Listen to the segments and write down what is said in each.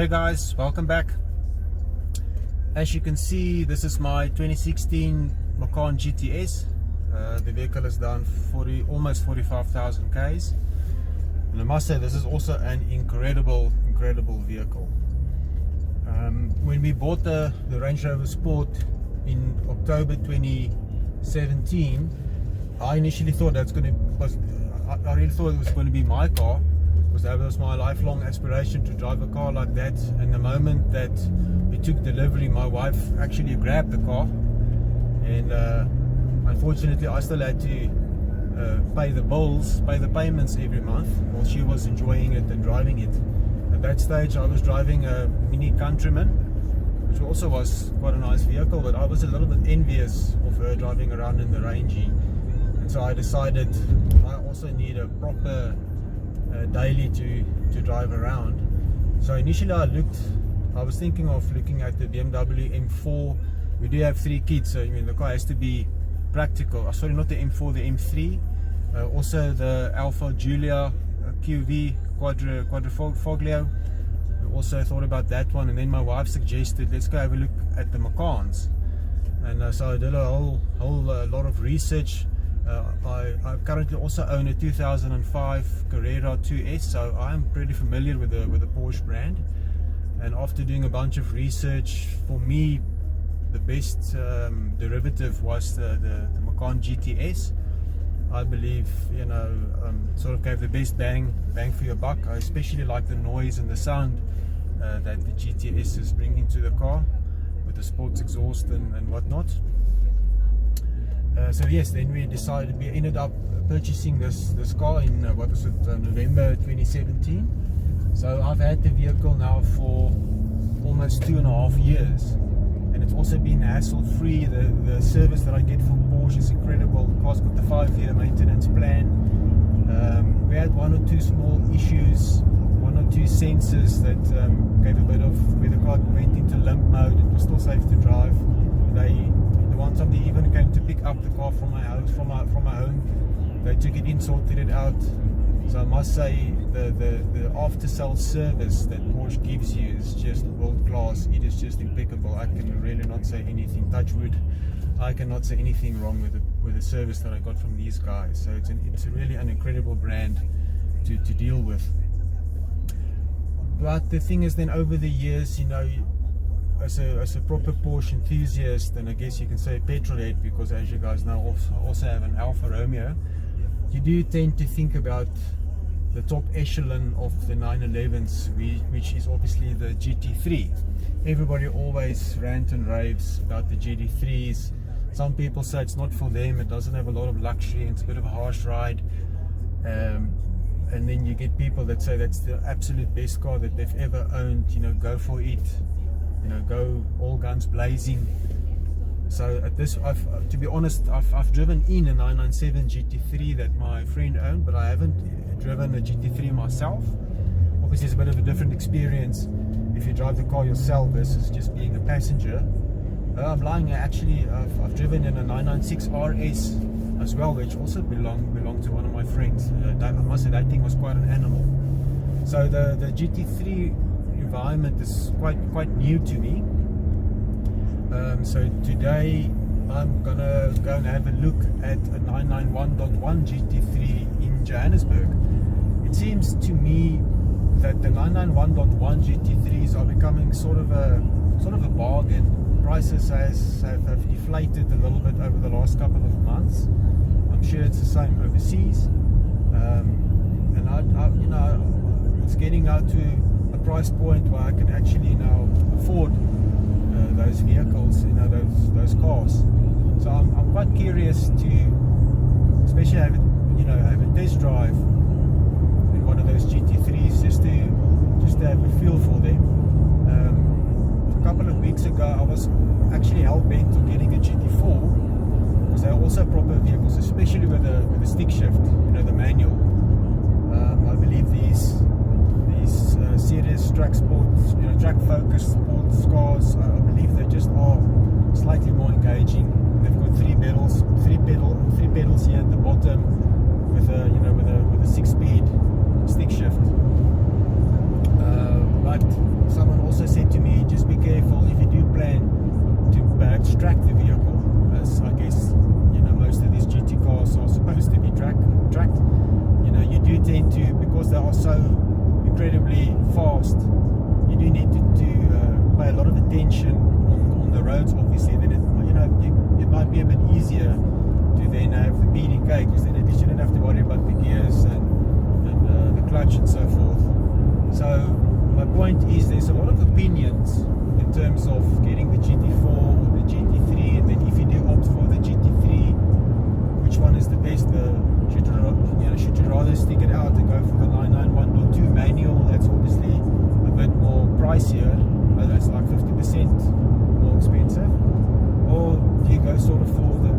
Hey guys, welcome back. As you can see, this is my 2016 Macan GTS. The vehicle is done almost 45,000 Ks, and I must say this is also an incredible vehicle. When we bought the Range Rover Sport in October 2017, I initially thought I really thought it was going to be my car, because that was my lifelong aspiration to drive a car like that. And the moment that we took delivery, my wife actually grabbed the car, and unfortunately I still had to pay the bills, pay the payments every month, while she was enjoying it and driving it. At that stage I was driving a Mini Countryman, which also was quite a nice vehicle, but I was a little bit envious of her driving around in the Rangy, and so I decided I also need a proper daily to drive around. So initially I was thinking of looking at the BMW M4. We do have 3 kids, so I mean the car has to be practical. Sorry, not the M4, the M3. Also the Alfa Giulia QV Quadrifoglio. We also thought about that one, and then my wife suggested let's go have a look at the Macans, and so I did a whole lot of research. I currently also own a 2005 Carrera 2S, so I'm pretty familiar with the Porsche brand. And after doing a bunch of research, for me the best derivative was the Macan GTS. I believe, you know, sort of gave the best bang for your buck. I especially like the noise and the sound that the GTSs bring into the car with the sports exhaust and whatnot. So yes, then we ended up purchasing this car in November 2017. So I've had the vehicle now for almost 2.5 years, and it's also been hassle-free. The service that I get from Porsche is incredible. The car's got the 5-year maintenance plan. We had 1 or 2 small issues, 1 or 2 sensors that gave a bit of, where the car went into limp mode. It was still safe to drive. The one time they even came to pick up the car from my house, from my home. They took it in, sorted it out. So I must say the after-sales service that Porsche gives you is just world class. It is just impeccable. I can really not say anything, touch wood, I cannot say anything wrong with the service that I got from these guys. So it's really an incredible brand to deal with. But the thing is, then over the years, you know, as a proper Porsche enthusiast, and I guess you can say petrolhead, because as you guys know, I also have an Alfa Romeo, you do tend to think about the top echelon of the 911s, which is obviously the GT3. Everybody always rants and raves about the GT3s. Some people say it's not for them, it doesn't have a lot of luxury, it's a bit of a harsh ride. And then you get people that say that's the absolute best car that they've ever owned. You know, go for it. You know, go all guns blazing. So at this, to be honest, I've driven in a 997 GT3 that my friend owned, but I haven't driven a GT3 myself. Obviously it's a bit of a different experience if you drive the car yourself versus just being a passenger. I'm lying, actually I've driven in a 996 RS as well, which also belonged to one of my friends. I must say that thing was quite an animal. So the GT3 environment is quite new to me. So today I'm gonna go and have a look at a 991.1 GT3 in Johannesburg. It seems to me that the 991.1 GT3s are becoming sort of a bargain. Prices have deflated a little bit over the last couple of months. I'm sure it's the same overseas. And you know, it's getting out to a price point where I can actually now afford those vehicles, you know, those cars. So I'm quite curious to, especially have a test drive in one of those GT3s, just to have a feel for them. A couple of weeks ago I was actually hell-bent on getting a GT4, because they're also proper vehicles, especially with the stick shift, you know, the manual. I believe these serious track sports, you know, track focused sports cars, I believe they just are slightly more engaging. They've got 3 pedals here at the bottom with a 6-speed stick shift. But someone in terms of getting the GT4 or the GT3, and then if you do opt for the GT3, which one is the best? Should you rather stick it out and go for the 991.2 manual? That's obviously a bit more pricier, that's like 50% more expensive. Or do you go sort of for the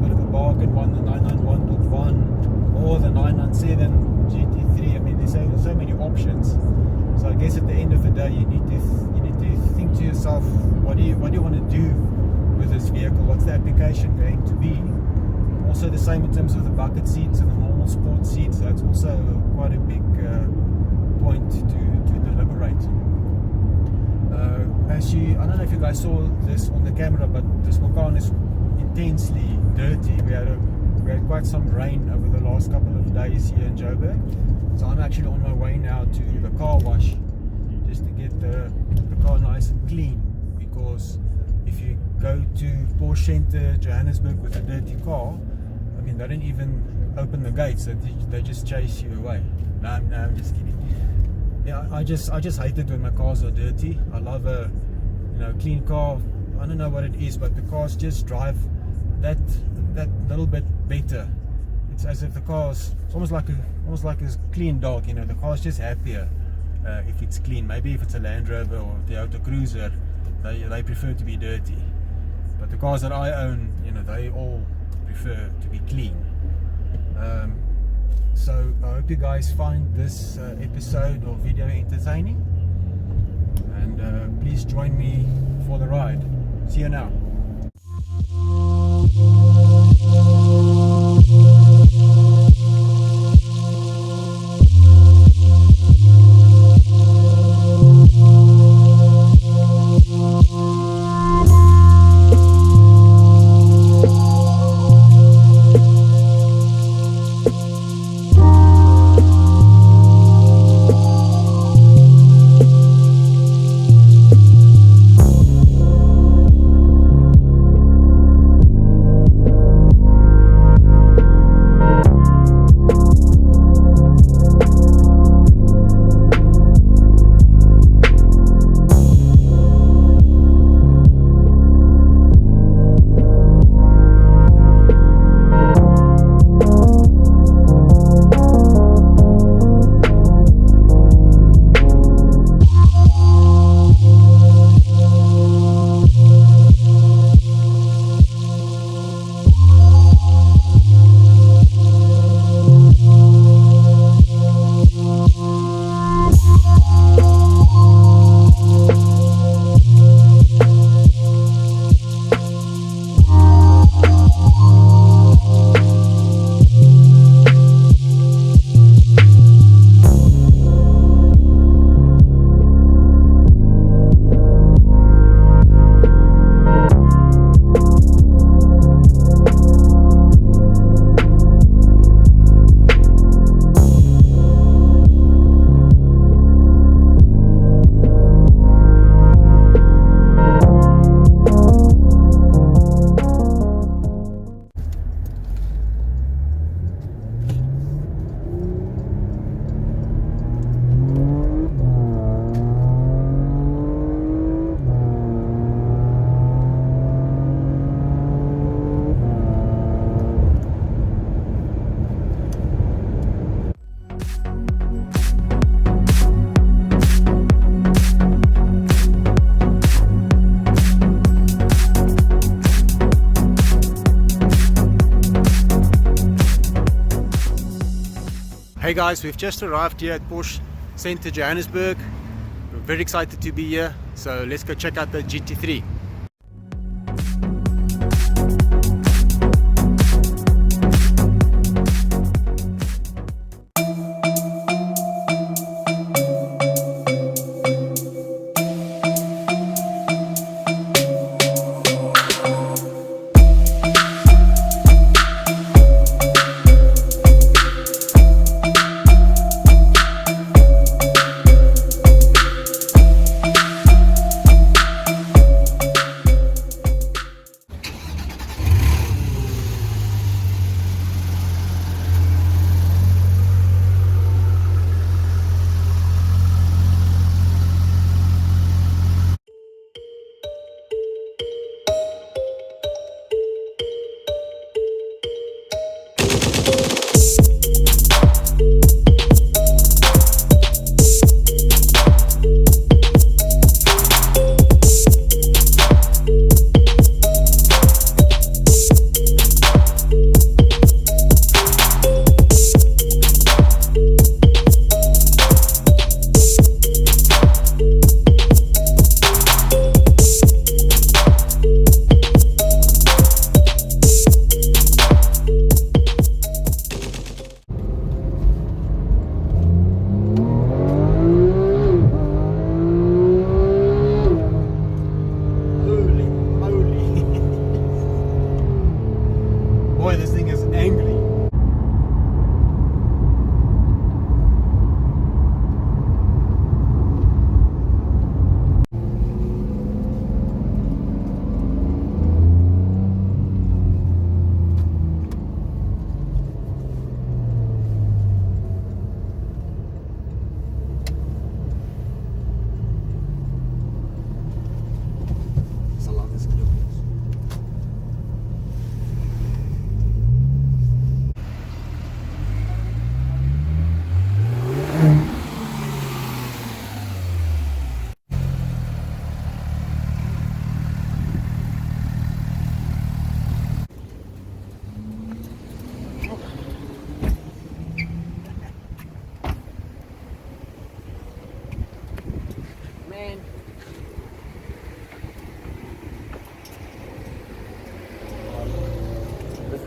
bit of a bargain one, the 991.1 or the 997 GT3? I mean, there's so many options. So I guess at the end of the day, you need to think to yourself, what do you want to do with this vehicle? What's the application going to be? Also the same in terms of the bucket seats and the normal sport seats. That's also quite a big point to deliberate. I don't know if you guys saw this on the camera, but this Macan is intensely dirty. We had quite some rain over the last couple of days here in Joburg, so I'm actually on my way now to the car wash just to get the car nice and clean, because if you go to Porsche Center Johannesburg with a dirty car, I mean, they don't even open the gates, they just chase you away. No, I'm just kidding. Yeah, I just hate it when my cars are dirty. I love a clean car. I don't know what it is, but the cars just drive that little bit better. It's as if the car's almost like a clean dog. The car's just happier if it's clean. Maybe if it's a Land Rover or the Toyota Cruiser, they prefer to be dirty. But the cars that I own, they all prefer to be clean. So I hope you guys find this episode or video entertaining, and please join me for the ride. See you now. Hey guys, we've just arrived here at Porsche Center Johannesburg. We're very excited to be here, so let's go check out the GT3.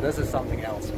this is something else.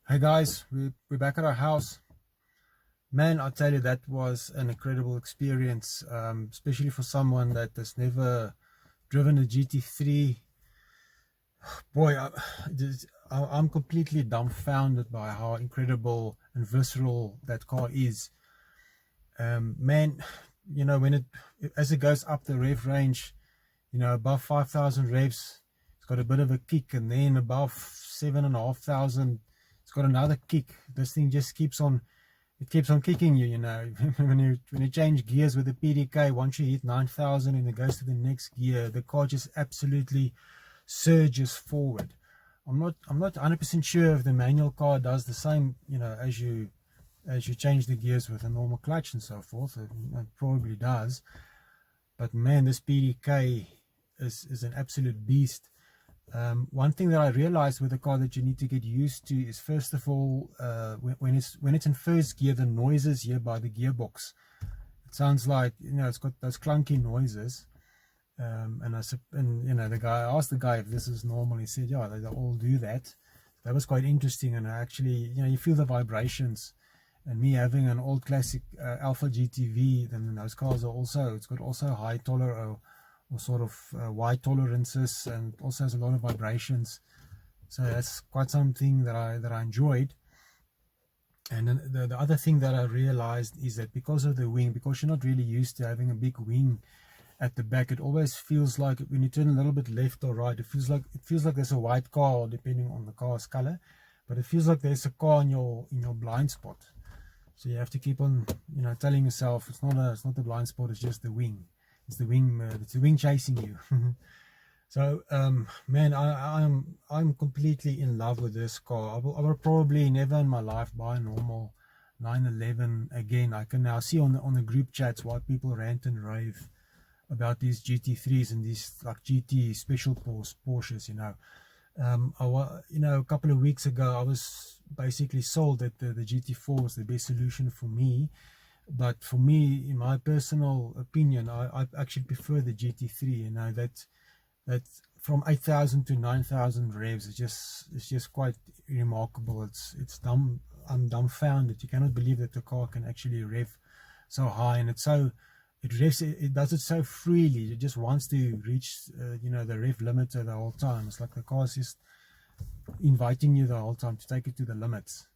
Hey guys, we're back at our house. Man, I tell you, that was an incredible experience, especially for someone that has never driven a GT3. Boy, I'm completely dumbfounded by how incredible and visceral that car is. Man, you know, as it goes up the rev range, you know, above 5,000 revs, it's got a bit of a kick, and then above 7,500, it's got another kick. This thing just keeps on kicking you, you know. when you change gears with the PDK, once you hit 9,000 and it goes to the next gear, the car just absolutely surges forward. I'm not 100% sure if the manual car does the same, you know, as you change the gears with a normal clutch and so forth. It probably does, but man, this PDK is an absolute beast. One thing that I realized with the car that you need to get used to is, first of all, when it's in first gear, the noises here by the gearbox, it sounds like, you know, it's got those clunky noises. And you know, I asked the guy if this is normal. He said, yeah, they all do that. That was quite interesting. And actually, you know, you feel the vibrations. And me having an old classic Alpha GTV, then those cars are also, it's got also high or sort of wide tolerances, and also has a lot of vibrations. So that's quite something that I enjoyed. And then the other thing that I realized is that because of the wing, because you're not really used to having a big wing at the back, it always feels like when you turn a little bit left or right, it feels like there's a white car, depending on the car's color, but it feels like there's a car in your blind spot. So you have to keep on, you know, telling yourself it's not the blind spot, it's just the wing. It's the wing chasing you. So man, I'm completely in love with this car. I will probably never in my life buy a normal 911 again. I can now see on the group chats why people rant and rave about these GT3s and these like GT special Porsches, you know. You know, a couple of weeks ago I was basically sold that the GT4 was the best solution for me. But for me, in my personal opinion, I actually prefer the GT3. You know, that from 8,000 to 9,000 revs, it's just quite remarkable. I'm dumbfounded. You cannot believe that the car can actually rev so high, and it does it so freely. It just wants to reach you know, the rev limiter the whole time. It's like the car's just inviting you the whole time to take it to the limits.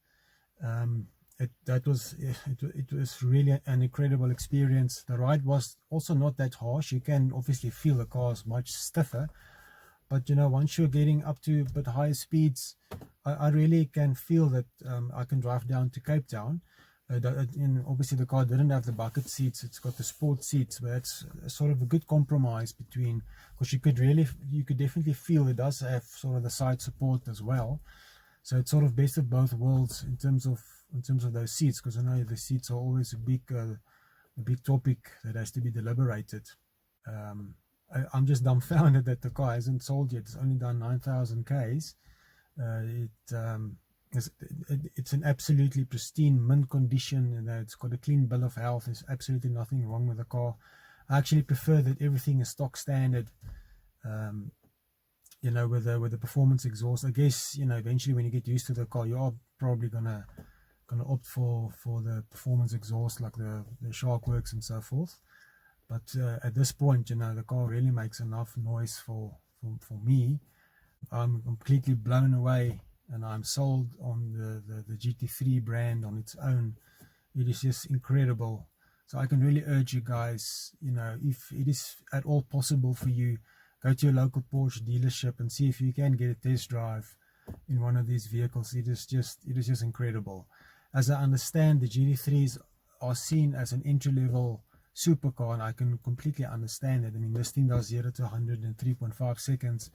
It was really an incredible experience. The ride was also not that harsh. You can obviously feel the car is much stiffer, but you know, once you're getting up to a bit higher speeds, I really can feel that I can drive down to Cape Town. And obviously the car didn't have the bucket seats, it's got the sport seats, but it's sort of a good compromise between, because you could definitely feel it does have sort of the side support as well. So it's sort of best of both worlds in terms of those seats, because I know the seats are always a big topic that has to be deliberated. I'm just dumbfounded that the car hasn't sold yet. It's only done 9,000 Ks. It's an absolutely pristine mint condition, and it's got a clean bill of health. There's absolutely nothing wrong with the car. I actually prefer that everything is stock standard. You know, with the performance exhaust. I guess, you know, eventually when you get used to the car, you are probably gonna opt for the performance exhaust, like the Sharkworks and so forth. But at this point, you know, the car really makes enough noise for me. I'm completely blown away and I'm sold on the GT3 brand on its own. It is just incredible. So I can really urge you guys, you know, if it is at all possible for you, go to your local Porsche dealership and see if you can get a test drive in one of these vehicles. It is just incredible. As I understand, the GT3s are seen as an entry-level supercar, and I can completely understand it. I mean, this thing does 0 to 100 in 3.5 seconds.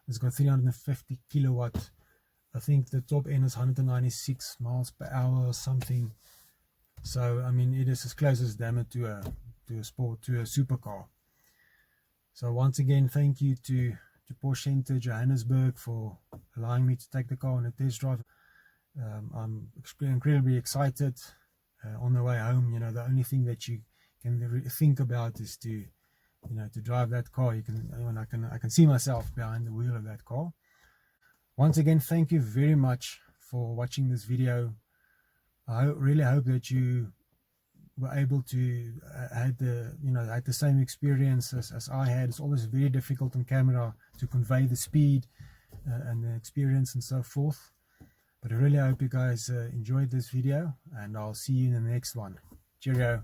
It's got 350 kilowatt. I think the top end is 196 miles per hour or something. So I mean, it is as close as damn it to a supercar. So once again, thank you to Porsche Center Johannesburg for allowing me to take the car on a test drive. I'm incredibly excited. On the way home, you know, the only thing that you can really think about is to, you know, to drive that car. I can see myself behind the wheel of that car. Once again, thank you very much for watching this video. I really hope that you were able to had the same experience as I had. It's always very difficult on camera to convey the speed and the experience and so forth. But I really hope you guys enjoyed this video, and I'll see you in the next one. Cheerio.